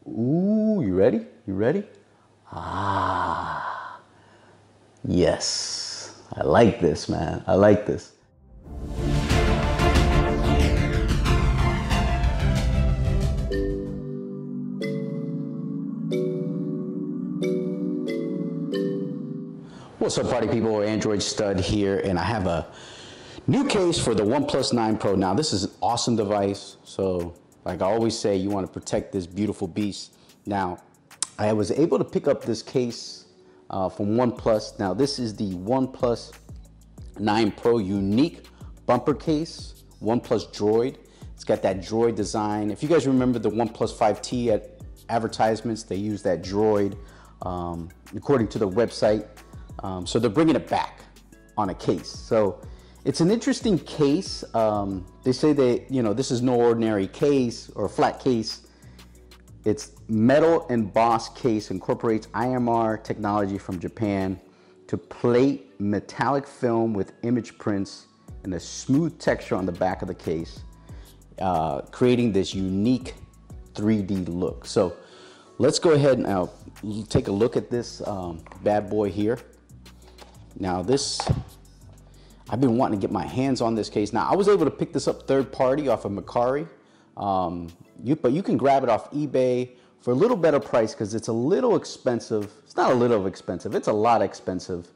Ooh, you ready? You ready? Ah, yes. I like this, man. I like this. What's up, party people? Android Stud here, and I have a new case for the OnePlus 9 Pro. Now, this is an awesome device, so like I always say, you want to protect this beautiful beast. Now, I was able to pick up this case from OnePlus. Now, this is the OnePlus 9 Pro unique bumper case, OnePlus Droid. It's got that Droid design. If you guys remember the OnePlus 5T at advertisements, they use that Droid according to the website. So they're bringing it back on a case. So it's an interesting case. They say that, you know, this is no ordinary case or flat case. It's metal embossed case, incorporates IMR technology from Japan to plate metallic film with image prints and a smooth texture on the back of the case, creating this unique 3D look. So let's go ahead and take a look at this bad boy here. Now this, I've been wanting to get my hands on this case. Now I was able to pick this up third party off of Mercari, but you can grab it off eBay for a little better price because it's a little expensive. It's not a little expensive, it's a lot expensive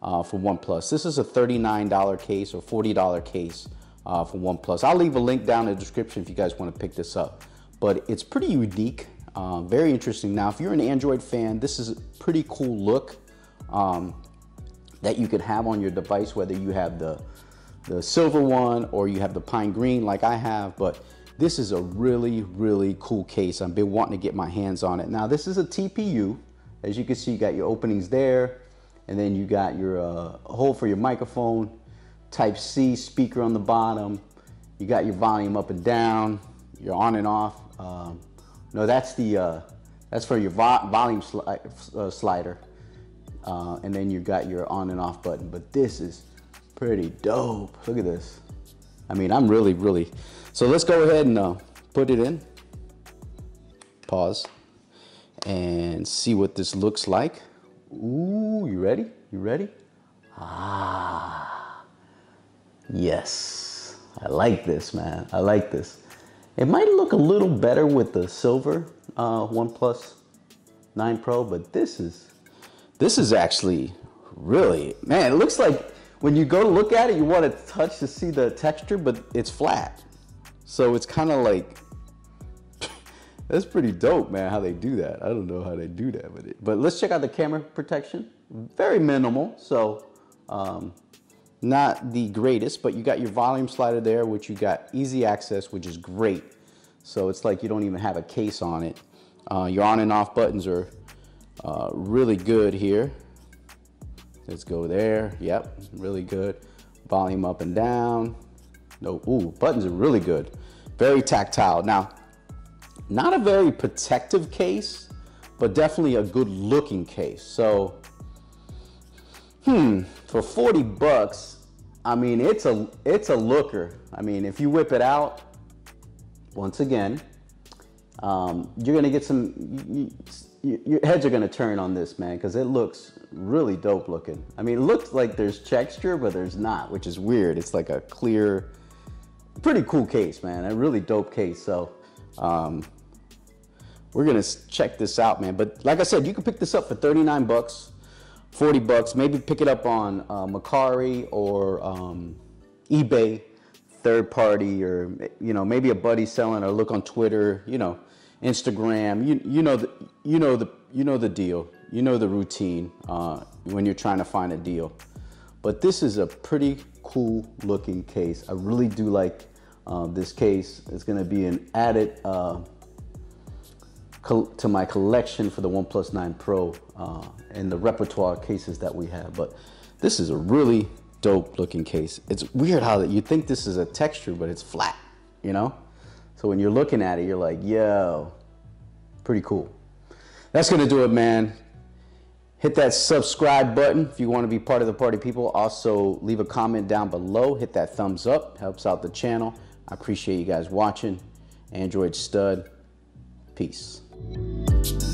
for OnePlus. This is a $39 case or $40 case for OnePlus. I'll leave a link down in the description if you guys want to pick this up. But it's pretty unique, very interesting. Now if you're an Android fan, this is a pretty cool look that you could have on your device, whether you have the silver one or you have the pine green like I have. But this is a really, really cool case. I've been wanting to get my hands on it. Now this is a TPU. As you can see, you got your openings there, and then you got your hole for your microphone, Type-C speaker on the bottom. You got your volume up and down, your on and off. No, that's for your volume slider. And then you got your on and off button. But this is pretty dope. Look at this. I mean, I'm really. So let's go ahead and put it in. Pause and see what this looks like. Ooh, you ready? You ready? Ah, yes. I like this, man. I like this. It might look a little better with the silver OnePlus 9 Pro, but this is actually really, man, it looks like when you go to look at it, you want to touch to see the texture, but it's flat. So it's kind of like, that's pretty dope, man, how they do that. I don't know how they do that with it. But let's check out the camera protection. Very minimal, so not the greatest, but you got your volume slider there, which you got easy access, which is great. So it's like you don't even have a case on it. Your on and off buttons are really good here. Let's go there. Yep, really good. Volume up and down. No, ooh, buttons are really good. Very tactile. Now, not a very protective case, but definitely a good looking case. So, for 40 bucks, I mean, it's a looker. I mean, if you whip it out, once again, you're gonna get some, your heads are gonna turn on this, man, because it looks really dope looking. I mean, it looks like there's texture, but there's not, which is weird. It's like a clear, pretty cool case, man. A really dope case. So we're gonna check this out, man. But like I said, you can pick this up for 39 bucks, 40 bucks. Maybe pick it up on Mercari or eBay, third party, or maybe a buddy selling, or look on Twitter, Instagram. You know the deal. You know the routine when you're trying to find a deal. But this is a pretty cool looking case. I really do like this case. It's going to be an added to my collection for the OnePlus 9 Pro and the repertoire cases that we have. But this is a really dope looking case. It's weird how you think this is a texture, but it's flat, So when you're looking at it, you're like, yo, pretty cool. That's gonna do it, man. Hit that subscribe button if you want to be part of the party people. Also, leave a comment down below. Hit that thumbs up. Helps out the channel. I appreciate you guys watching. Android Stud. Peace. guys.